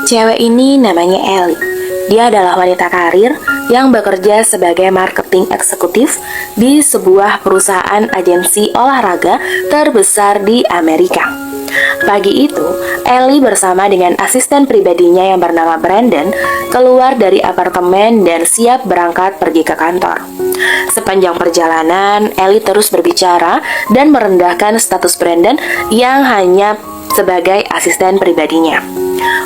Cewek ini namanya Ellie. Dia adalah wanita karir yang bekerja sebagai marketing eksekutif di sebuah perusahaan agensi olahraga terbesar di Amerika. Pagi itu, Ellie bersama dengan asisten pribadinya yang bernama Brandon keluar dari apartemen dan siap berangkat pergi ke kantor. Sepanjang perjalanan, Ellie terus berbicara dan merendahkan status Brandon yang hanya sebagai asisten pribadinya.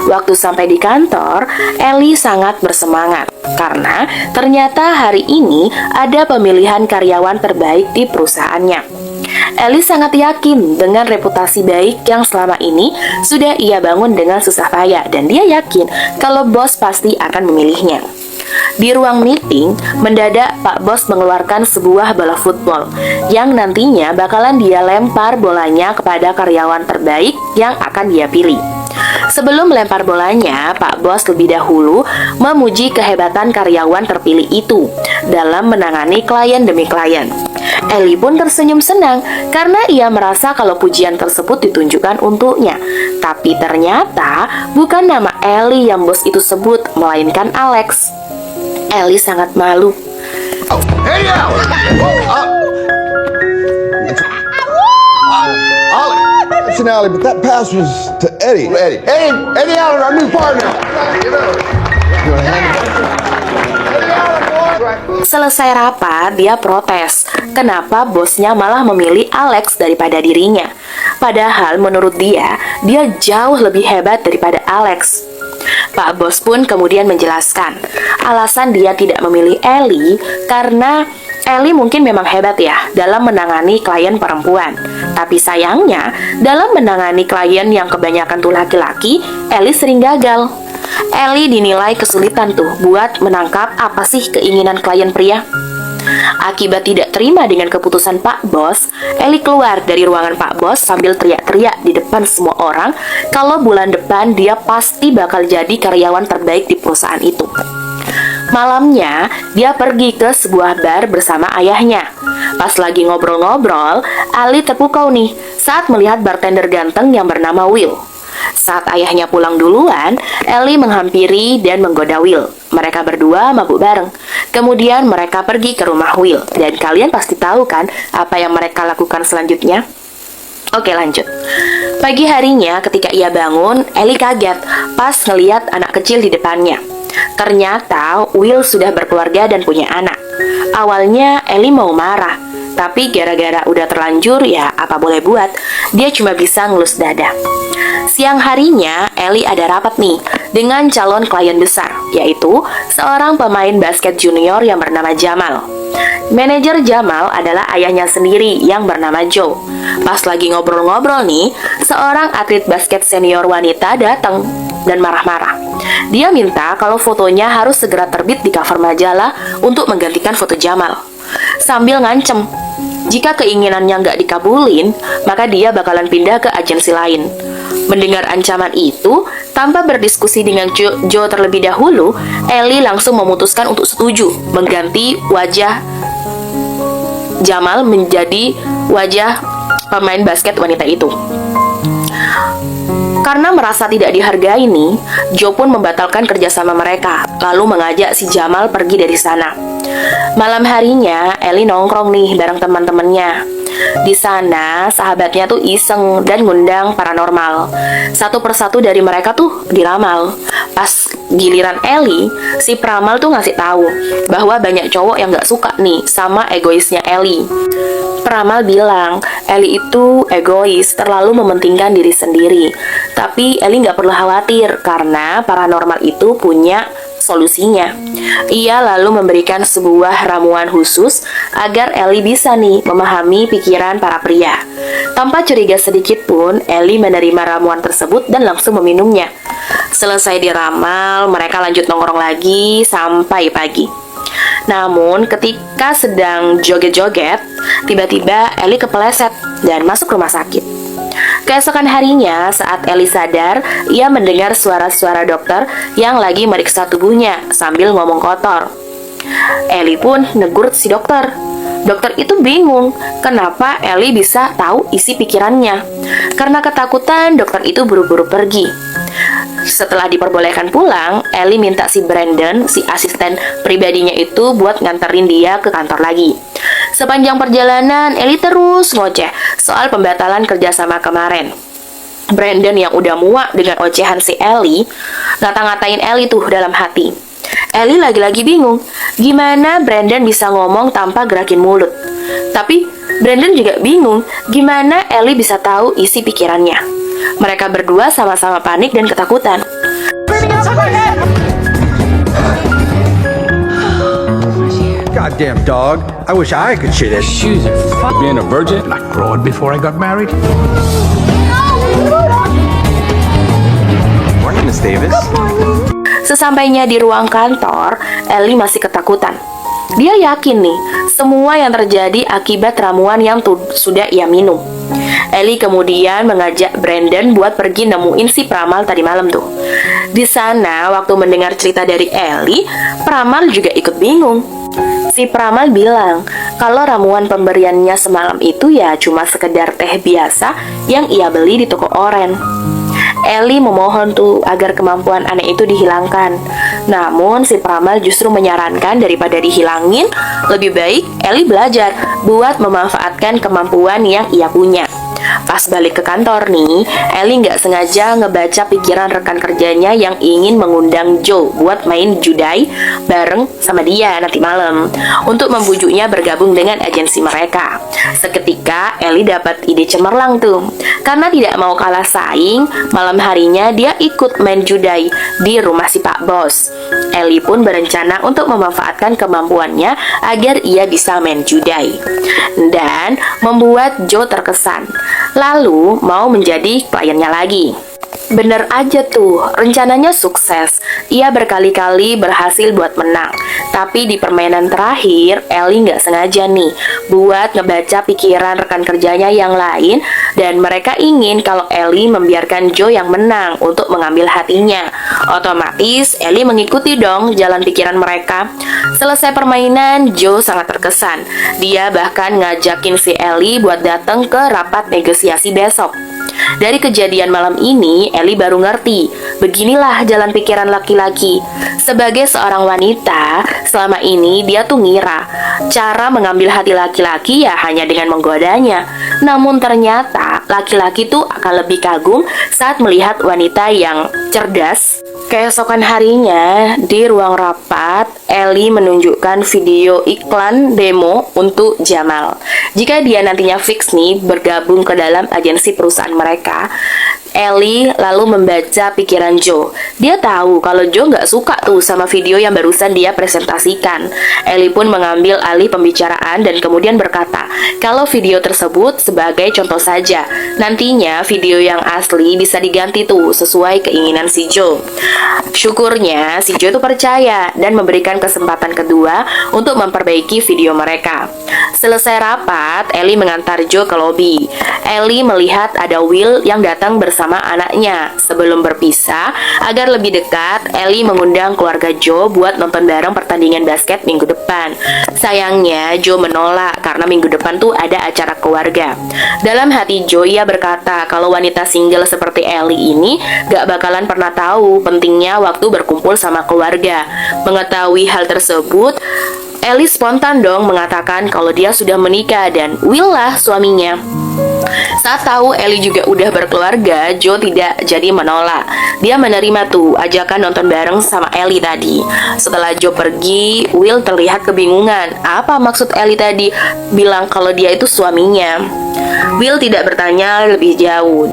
Waktu sampai di kantor, Ellie sangat bersemangat karena ternyata hari ini ada pemilihan karyawan terbaik di perusahaannya. Ellie sangat yakin dengan reputasi baik yang selama ini sudah ia bangun dengan susah payah, dan dia yakin kalau bos pasti akan memilihnya. Di ruang meeting, mendadak Pak Bos mengeluarkan sebuah bola football yang nantinya bakalan dia lempar bolanya kepada karyawan terbaik yang akan dia pilih. Sebelum melempar bolanya, Pak Bos lebih dahulu memuji kehebatan karyawan terpilih itu dalam menangani klien demi klien. Ellie pun tersenyum senang karena ia merasa kalau pujian tersebut ditunjukkan untuknya. Tapi ternyata bukan nama Ellie yang bos itu sebut, melainkan Alex. Ellie sangat malu. Hey, Listen, Allie, but that pass was to Eddie. Eddie Allen, our new partner. Selesai rapat, dia protes. Kenapa bosnya malah memilih Alex daripada dirinya? Padahal menurut dia jauh lebih hebat daripada Alex. Pak Bos pun kemudian menjelaskan, alasan dia tidak memilih Ellie karena Ellie mungkin memang hebat ya dalam menangani klien perempuan. Tapi sayangnya, dalam menangani klien yang kebanyakan tuh laki-laki, Ellie sering gagal. Ellie dinilai kesulitan tuh buat menangkap apa sih keinginan klien pria. Akibat tidak terima dengan keputusan Pak Bos, Ellie keluar dari ruangan Pak Bos sambil teriak-teriak di depan semua orang kalau bulan depan dia pasti bakal jadi karyawan terbaik di perusahaan itu. Malamnya, dia pergi ke sebuah bar bersama ayahnya. Pas lagi ngobrol-ngobrol, Ellie terpukau nih saat melihat bartender ganteng yang bernama Will. Saat ayahnya pulang duluan, Ellie menghampiri dan menggoda Will. Mereka berdua mabuk bareng. Kemudian mereka pergi ke rumah Will. Dan kalian pasti tahu kan apa yang mereka lakukan selanjutnya? Oke, lanjut. Pagi harinya ketika ia bangun, Ellie kaget pas ngeliat anak kecil di depannya. Ternyata Will sudah berkeluarga dan punya anak. Awalnya Ellie mau marah, tapi gara-gara udah terlanjur ya apa boleh buat, dia cuma bisa ngelus dada. Siang harinya Ellie ada rapat nih dengan calon klien besar, yaitu seorang pemain basket junior yang bernama Jamal. Manajer Jamal adalah ayahnya sendiri yang bernama Joe. Pas lagi ngobrol-ngobrol nih, seorang atlet basket senior wanita datang dan marah-marah. Dia minta kalau fotonya harus segera terbit di cover majalah untuk menggantikan foto Jamal. Sambil ngancem, jika keinginannya nggak dikabulin, maka dia bakalan pindah ke agensi lain. Mendengar ancaman itu, tanpa berdiskusi dengan Joe terlebih dahulu, Ellie langsung memutuskan untuk setuju mengganti wajah Jamal menjadi wajah pemain basket wanita itu. Karena merasa tidak dihargai nih, Joe pun membatalkan kerjasama mereka, lalu mengajak si Jamal pergi dari sana. Malam harinya, Ellie nongkrong nih bareng teman-temannya. Di sana, sahabatnya tuh iseng dan ngundang paranormal. Satu persatu dari mereka tuh diramal. Pas giliran Ellie, si peramal tuh ngasih tahu bahwa banyak cowok yang gak suka nih sama egoisnya Ellie. Peramal bilang, Ellie itu egois, terlalu mementingkan diri sendiri. Tapi Ellie gak perlu khawatir karena paranormal itu punya solusinya. Ia lalu memberikan sebuah ramuan khusus agar Ellie bisa nih memahami pikiran para pria. Tanpa curiga sedikit pun, Ellie menerima ramuan tersebut dan langsung meminumnya. Selesai diramal, mereka lanjut nongkrong lagi sampai pagi. Namun ketika sedang joget-joget, tiba-tiba Ellie kepeleset dan masuk rumah sakit. Keesokan harinya, saat Ellie sadar, ia mendengar suara-suara dokter yang lagi meriksa tubuhnya sambil ngomong kotor. Ellie pun negur si dokter. Dokter itu bingung kenapa Ellie bisa tahu isi pikirannya. Karena ketakutan, dokter itu buru-buru pergi. Setelah diperbolehkan pulang, Ellie minta si Brandon, si asisten pribadinya itu, buat nganterin dia ke kantor lagi. Sepanjang perjalanan, Ellie terus ngoceh soal pembatalan kerjasama kemarin. Brandon yang udah muak dengan ocehan si Ellie, ngata-ngatain Ellie tuh dalam hati. Ellie lagi-lagi bingung, gimana Brandon bisa ngomong tanpa gerakin mulut. Tapi Brandon juga bingung, gimana Ellie bisa tahu isi pikirannya. Mereka berdua sama-sama panik dan ketakutan. Goddamn dog. I wish I could shit it. Shoes are being a virgin, like broad before I got married. Morning, Miss Davis. Sesampainya di ruang kantor, Ellie masih ketakutan. Dia yakin nih, semua yang terjadi akibat ramuan yang sudah ia minum. Ellie kemudian mengajak Brandon buat pergi nemuin si Pramal tadi malam tuh. Di sana, waktu mendengar cerita dari Ellie, Pramal juga ikut bingung. Si Pramal bilang kalau ramuan pemberiannya semalam itu ya cuma sekedar teh biasa yang ia beli di toko oren. Ellie memohon tuh agar kemampuan aneh itu dihilangkan. Namun si Pramal justru menyarankan daripada dihilangin, lebih baik Ellie belajar buat memanfaatkan kemampuan yang ia punya. Pas balik ke kantor nih, Ellie nggak sengaja ngebaca pikiran rekan kerjanya yang ingin mengundang Joe buat main judai bareng sama dia nanti malam untuk membujuknya bergabung dengan agensi mereka. Seketika Ellie dapat ide cemerlang tuh. Karena tidak mau kalah saing, malam harinya dia ikut main judai di rumah si Pak Bos. Ellie pun berencana untuk memanfaatkan kemampuannya agar ia bisa main judai dan membuat Joe terkesan. Lalu mau menjadi kliennya lagi. Bener aja tuh, rencananya sukses. Ia berkali-kali berhasil buat menang. Tapi di permainan terakhir, Ellie nggak sengaja nih buat ngebaca pikiran rekan kerjanya yang lain, dan mereka ingin kalau Ellie membiarkan Joe yang menang untuk mengambil hatinya. Otomatis Ellie mengikuti dong jalan pikiran mereka. Selesai permainan, Joe sangat terkesan. Dia bahkan ngajakin si Ellie buat datang ke rapat negosiasi besok. Dari kejadian malam ini, Ellie baru ngerti, beginilah jalan pikiran laki-laki. Sebagai seorang wanita, selama ini dia tuh ngira cara mengambil hati laki-laki ya hanya dengan menggodanya. Namun ternyata laki-laki tuh akan lebih kagum saat melihat wanita yang cerdas. Keesokan harinya, di ruang rapat, Ellie menunjukkan video iklan demo untuk Jamal. Jika dia nantinya fix nih bergabung ke dalam agensi perusahaan mereka, Ellie lalu membaca pikiran Joe. Dia tahu kalau Joe nggak suka tuh sama video yang barusan dia presentasikan. Ellie pun mengambil alih pembicaraan dan kemudian berkata kalau video tersebut sebagai contoh saja. Nantinya video yang asli bisa diganti tuh sesuai keinginan si Joe. Syukurnya si Joe itu percaya dan memberikan kesempatan kedua untuk memperbaiki video mereka. Selesai rapat, Ellie mengantar Joe ke lobi. Ellie melihat ada Will yang datang bersama anaknya. Sebelum berpisah, agar lebih dekat, Ellie mengundang keluarga Joe buat nonton bareng pertandingan basket minggu depan. Sayangnya, Joe menolak karena minggu depan tuh ada acara keluarga. Dalam hati Joe, ia berkata kalau wanita single seperti Ellie ini gak bakalan pernah tahu pentingnya waktu berkumpul sama keluarga. Mengetahui hal tersebut, Ellie spontan dong mengatakan kalau dia sudah menikah dan Will lah suaminya. Saat tahu Ellie juga udah berkeluarga, Joe tidak jadi menolak. Dia menerima tuh ajakan nonton bareng sama Ellie tadi. Setelah Joe pergi, Will terlihat kebingungan. Apa maksud Ellie tadi bilang kalau dia itu suaminya? Will tidak bertanya lebih jauh.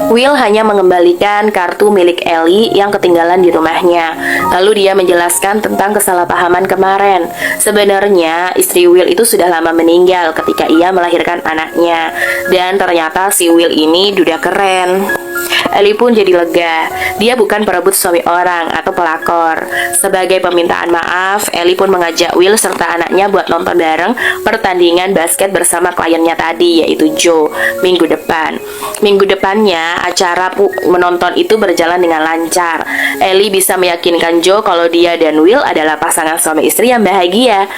Will hanya mengembalikan kartu milik Ellie yang ketinggalan di rumahnya. Lalu dia menjelaskan tentang kesalahpahaman kemarin. Sebenarnya istri Will itu sudah lama meninggal ketika ia melahirkan anaknya. Dan ternyata si Will ini duda keren. Ellie pun jadi lega. Dia bukan perebut suami orang atau pelakor. Sebagai permintaan maaf, Ellie pun mengajak Will serta anaknya buat nonton bareng pertandingan basket bersama kliennya tadi, yaitu Joe, minggu depan. Minggu depannya, acara menonton itu berjalan dengan lancar. Ellie bisa meyakinkan Joe kalau dia dan Will adalah pasangan suami istri yang bahagia.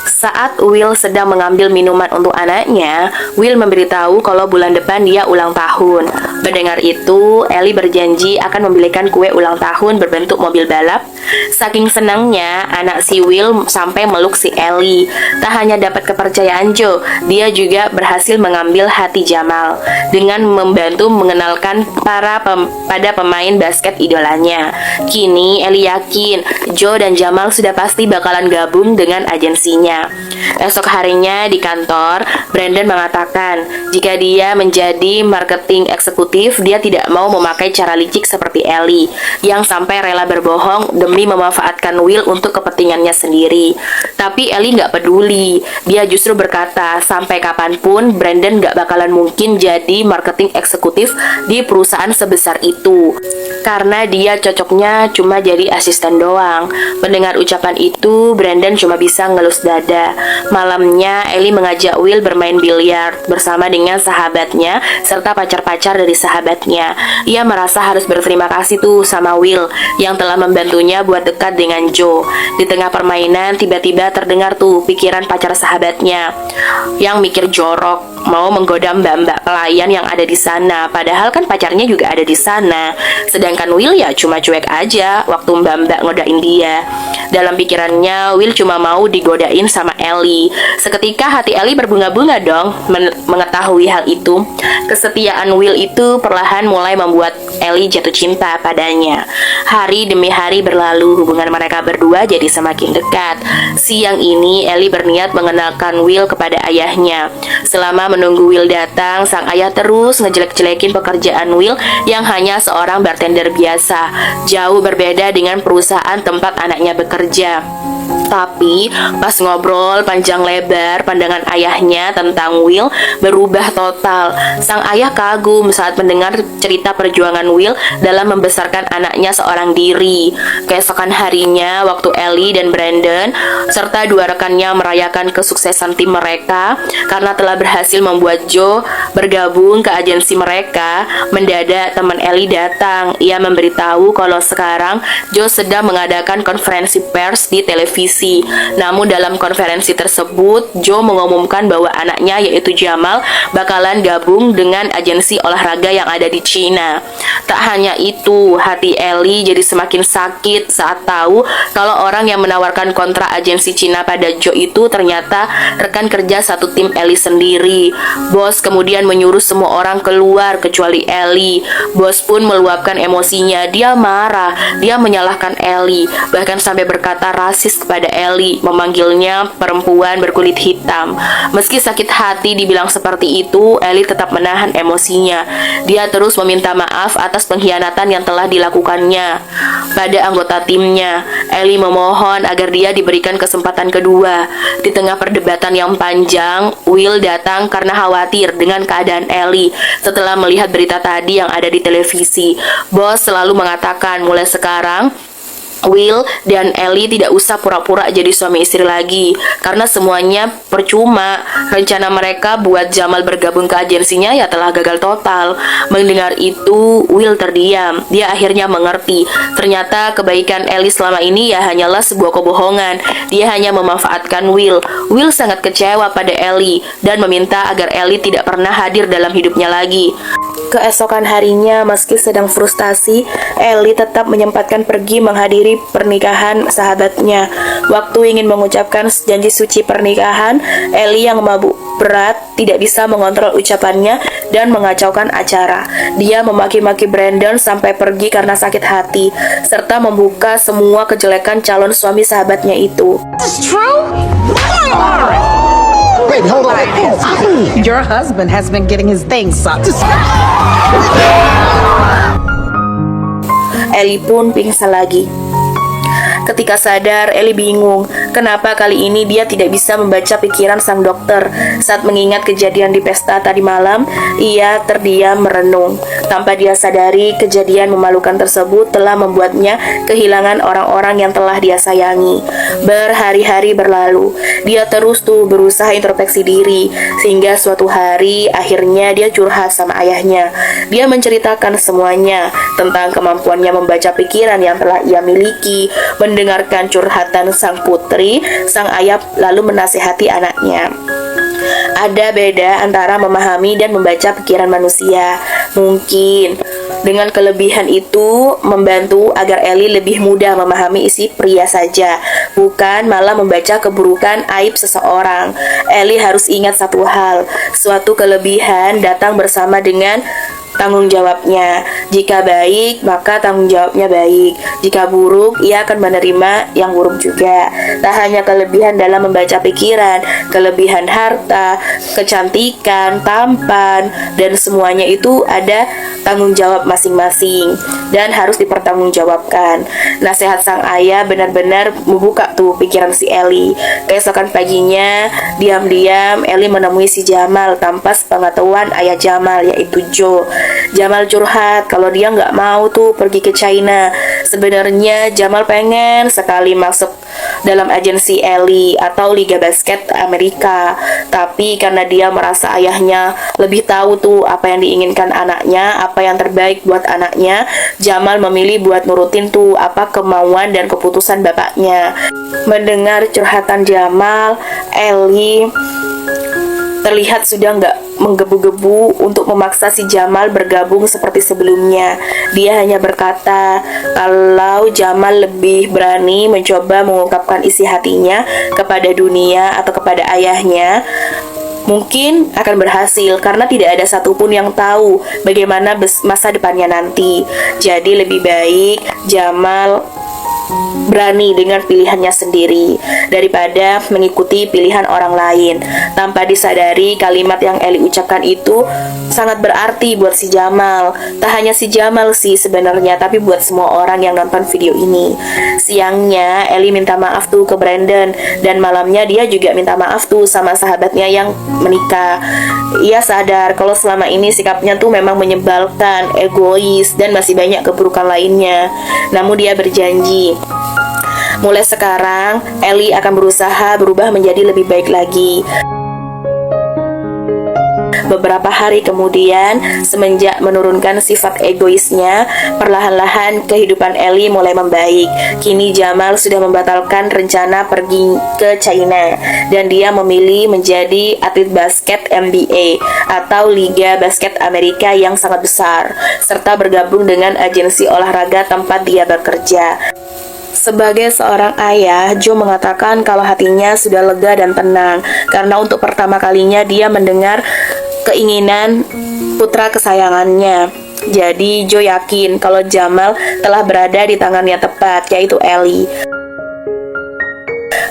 Saat Will sedang mengambil minuman untuk anaknya, Will memberitahu kalau bulan depan dia ulang tahun. Mendengar itu, Ellie berjanji akan membelikan kue ulang tahun berbentuk mobil balap. Saking senangnya, anak si Will sampai meluk si Ellie. Tak hanya dapat kepercayaan Joe, dia juga berhasil mengambil hati Jamal dengan membantu mengenalkan pada pemain basket idolanya. Kini Ellie yakin Joe dan Jamal sudah pasti bakalan gabung dengan agensinya. Esok harinya di kantor, Brandon mengatakan jika dia menjadi marketing eksekutif, dia tidak mau memakai cara licik seperti Ellie yang sampai rela berbohong demi memanfaatkan Will untuk kepentingannya sendiri. Tapi Ellie nggak peduli. Dia justru berkata sampai kapanpun Brandon nggak bakalan mungkin jadi marketing eksekutif di perusahaan sebesar itu, karena dia cocoknya cuma jadi asisten doang. Mendengar ucapan itu, Brandon cuma bisa ngelus dada. Malamnya, Ellie mengajak Will bermain biliar bersama dengan sahabatnya serta pacar-pacar dari sahabatnya. Ia merasa harus berterima kasih tuh sama Will yang telah membantunya buat dekat dengan Joe. Di tengah permainan, tiba-tiba terdengar tuh pikiran pacar sahabatnya yang mikir jorok, mau menggoda mbak-mbak pelayan yang ada di sana. Padahal kan pacarnya juga ada di sana. Sedangkan Will ya cuma cuek aja waktu mbak-mbak ngodain dia. Dalam pikirannya, Will cuma mau digodain sama Ellie. Seketika hati Ellie berbunga-bunga dong mengetahui hal itu. Kesetiaan Will itu perlahan mulai membuat Ellie jatuh cinta padanya. Hari demi hari berlalu, hubungan mereka berdua jadi semakin dekat. Siang ini, Ellie berniat mengenalkan Will kepada ayahnya. Selama menunggu Will datang, sang ayah terus ngejelek-jelekin pekerjaan Will yang hanya seorang bartender biasa, jauh berbeda dengan perusahaan tempat anaknya bekerja. Tapi pas ngobrol panjang lebar, pandangan ayahnya tentang Will berubah total. Sang ayah kagum saat mendengar cerita perjuangan Will dalam membesarkan anaknya seorang diri. Keesokan harinya, waktu Ellie dan Brandon serta dua rekannya merayakan kesuksesan tim mereka karena telah berhasil membuat Joe bergabung ke agensi mereka, mendadak teman Ellie datang. Ia memberitahu kalau sekarang Joe sedang mengadakan konferensi pers di televisi. Namun dalam konferensi tersebut, Joe mengumumkan bahwa anaknya yaitu Jamal bakalan gabung dengan agensi olahraga yang ada di Cina. Tak hanya itu, hati Ellie jadi semakin sakit saat tahu kalau orang yang menawarkan kontrak agensi Cina pada Joe itu ternyata rekan kerja satu tim Ellie sendiri. Bos kemudian menyuruh semua orang keluar kecuali Ellie. Bos pun meluapkan emosinya. Dia marah, dia menyalahkan Ellie, bahkan sampai berkata rasis kepada Ellie, memanggilnya perempuan berkulit hitam. Meski sakit hati dibilang seperti itu, Ellie tetap menahan emosinya. Dia terus meminta maaf atas pengkhianatan yang telah dilakukannya pada anggota timnya. Ellie memohon agar dia diberikan kesempatan kedua. Di tengah perdebatan yang panjang, Will datang karena khawatir dengan keadaan Ellie setelah melihat berita tadi yang ada di televisi. Bos selalu mengatakan mulai sekarang Will dan Ellie tidak usah pura-pura jadi suami istri lagi karena semuanya percuma. Rencana mereka buat Jamal bergabung ke agensinya ya telah gagal total. Mendengar itu, Will terdiam. Dia akhirnya mengerti ternyata kebaikan Ellie selama ini ya hanyalah sebuah kebohongan. Dia hanya memanfaatkan Will. Will sangat kecewa pada Ellie dan meminta agar Ellie tidak pernah hadir dalam hidupnya lagi. Keesokan harinya, meski sedang frustasi, Ellie tetap menyempatkan pergi menghadiri pernikahan sahabatnya. Waktu ingin mengucapkan janji suci pernikahan, Ellie yang mabuk berat tidak bisa mengontrol ucapannya dan mengacaukan acara. Dia memaki-maki Brandon sampai pergi karena sakit hati, serta membuka semua kejelekan calon suami sahabatnya itu. Baby, hold on. Your husband has been getting his things sucked. Ellie pun pingsan lagi. Ketika sadar, Ellie bingung kenapa kali ini dia tidak bisa membaca pikiran sang dokter. Saat mengingat kejadian di pesta tadi malam, ia terdiam merenung. Tanpa dia sadari, kejadian memalukan tersebut telah membuatnya kehilangan orang-orang yang telah dia sayangi. Berhari-hari berlalu, dia terus berusaha introspeksi diri, sehingga suatu hari akhirnya dia curhat sama ayahnya. Dia menceritakan semuanya tentang kemampuannya membaca pikiran yang telah ia miliki. Mendengarkan curhatan sang putri, sang ayah lalu menasihati anaknya. Ada beda antara memahami dan membaca pikiran manusia. Mungkin dengan kelebihan itu membantu agar Ellie lebih mudah memahami isi pria saja, bukan malah membaca keburukan aib seseorang. Ellie harus ingat satu hal, suatu kelebihan datang bersama dengan tanggung jawabnya. Jika baik, maka tanggung jawabnya baik. Jika buruk, ia akan menerima yang buruk juga. Tak hanya kelebihan dalam membaca pikiran, kelebihan harta, kecantikan, tampan, dan semuanya itu ada tanggung jawab masing-masing dan harus dipertanggungjawabkan. Nasihat sang ayah benar-benar membuka tuh pikiran si Ellie. Keesokan paginya, diam-diam Ellie menemui si Jamal tanpa sepengetahuan ayah Jamal, yaitu Joe. Jamal curhat kalau dia nggak mau tuh pergi ke China. Sebenarnya Jamal pengen sekali masuk dalam agensi Ellie atau Liga Basket Amerika, tapi karena dia merasa ayahnya lebih tahu tuh apa yang diinginkan anaknya, apa yang terbaik buat anaknya, Jamal memilih buat nurutin tuh apa kemauan dan keputusan bapaknya. Mendengar curhatan Jamal, Ellie terlihat sudah nggak menggebu-gebu untuk memaksa si Jamal bergabung seperti sebelumnya. Dia hanya berkata kalau Jamal lebih berani mencoba mengungkapkan isi hatinya kepada dunia atau kepada ayahnya, mungkin akan berhasil karena tidak ada satupun yang tahu bagaimana masa depannya nanti. Jadi lebih baik Jamal berani dengan pilihannya sendiri daripada mengikuti pilihan orang lain. Tanpa disadari, kalimat yang Ellie ucapkan itu sangat berarti buat si Jamal. Tak hanya si Jamal sih sebenarnya, tapi buat semua orang yang nonton video ini. Siangnya Ellie minta maaf tuh ke Brandon, dan malamnya dia juga minta maaf tuh sama sahabatnya yang menikah. Ia sadar kalau selama ini sikapnya tuh memang menyebalkan, egois, dan masih banyak keburukan lainnya. Namun dia berjanji mulai sekarang, Ellie akan berusaha berubah menjadi lebih baik lagi. Beberapa hari kemudian, semenjak menurunkan sifat egoisnya, perlahan-lahan kehidupan Ellie mulai membaik. Kini Jamal sudah membatalkan rencana pergi ke China, dan dia memilih menjadi atlet basket NBA atau Liga Basket Amerika yang sangat besar, serta bergabung dengan agensi olahraga tempat dia bekerja. Sebagai seorang ayah, Joe mengatakan kalau hatinya sudah lega dan tenang karena untuk pertama kalinya dia mendengar keinginan putra kesayangannya. Jadi Joe yakin kalau Jamal telah berada di tangan yang tepat, yaitu Ellie.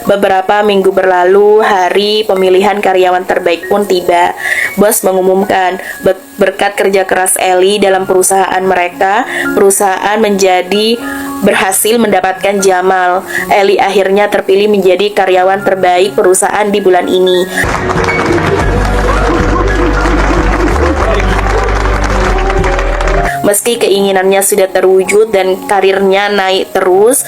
Beberapa minggu berlalu, hari pemilihan karyawan terbaik pun tiba. Bos mengumumkan berkat kerja keras Ellie dalam perusahaan mereka, perusahaan menjadi berhasil mendapatkan Jamal. Ellie akhirnya terpilih menjadi karyawan terbaik perusahaan di bulan ini. Meski keinginannya sudah terwujud dan karirnya naik terus,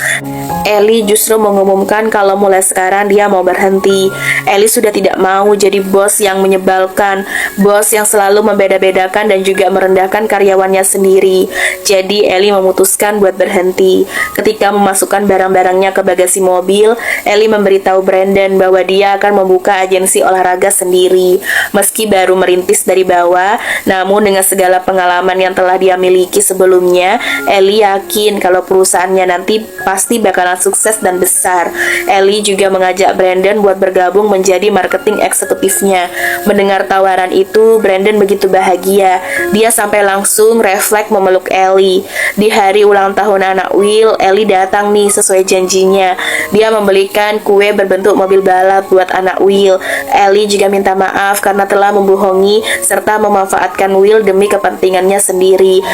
Ellie justru mengumumkan kalau mulai sekarang dia mau berhenti. Ellie sudah tidak mau jadi bos yang menyebalkan, bos yang selalu membeda-bedakan dan juga merendahkan karyawannya sendiri. Jadi Ellie memutuskan buat berhenti. Ketika memasukkan barang-barangnya ke bagasi mobil, Ellie memberitahu Brandon bahwa dia akan membuka agensi olahraga sendiri. Meski baru merintis dari bawah, namun dengan segala pengalaman yang telah dia miliki sebelumnya, Ellie yakin kalau perusahaannya nanti pasti bakalan sukses dan besar. Ellie juga mengajak Brandon buat bergabung menjadi marketing eksekutifnya. Mendengar tawaran itu, Brandon begitu bahagia. Dia sampai langsung refleks memeluk Ellie. Di hari ulang tahun anak Will, Ellie datang nih sesuai janjinya. Dia membelikan kue berbentuk mobil balap buat anak Will. Ellie juga minta maaf karena telah membohongi serta memanfaatkan Will demi kepentingannya sendiri.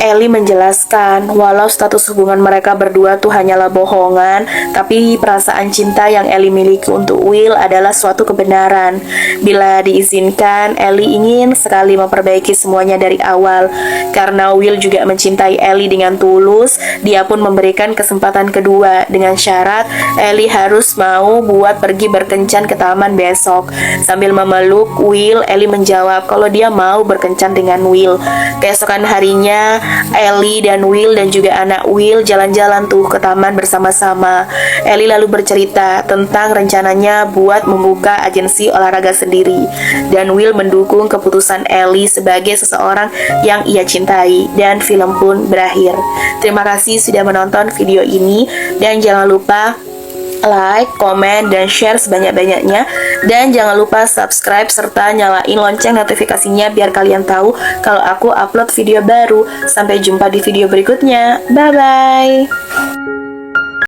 Ellie menjelaskan, walau status hubungan mereka berdua tuh hanyalah bohongan, tapi perasaan cinta yang Ellie miliki untuk Will adalah suatu kebenaran. Bila diizinkan, Ellie ingin sekali memperbaiki semuanya dari awal. Karena Will juga mencintai Ellie dengan tulus, dia pun memberikan kesempatan kedua dengan syarat Ellie harus mau buat pergi berkencan ke taman besok. Sambil memeluk Will, Ellie menjawab kalau dia mau berkencan dengan Will. Keesokan harinya, Ellie dan Will dan juga anak Will jalan-jalan tuh ke taman bersama-sama. Ellie lalu bercerita tentang rencananya buat membuka agensi olahraga sendiri, dan Will mendukung keputusan Ellie sebagai seseorang yang ia cintai, dan film pun berakhir. Terima kasih sudah menonton video ini, dan jangan lupa like, komen, dan share sebanyak-banyaknya. Dan jangan lupa subscribe serta nyalain lonceng notifikasinya biar kalian tahu kalau aku upload video baru. Sampai jumpa di video berikutnya. Bye-bye.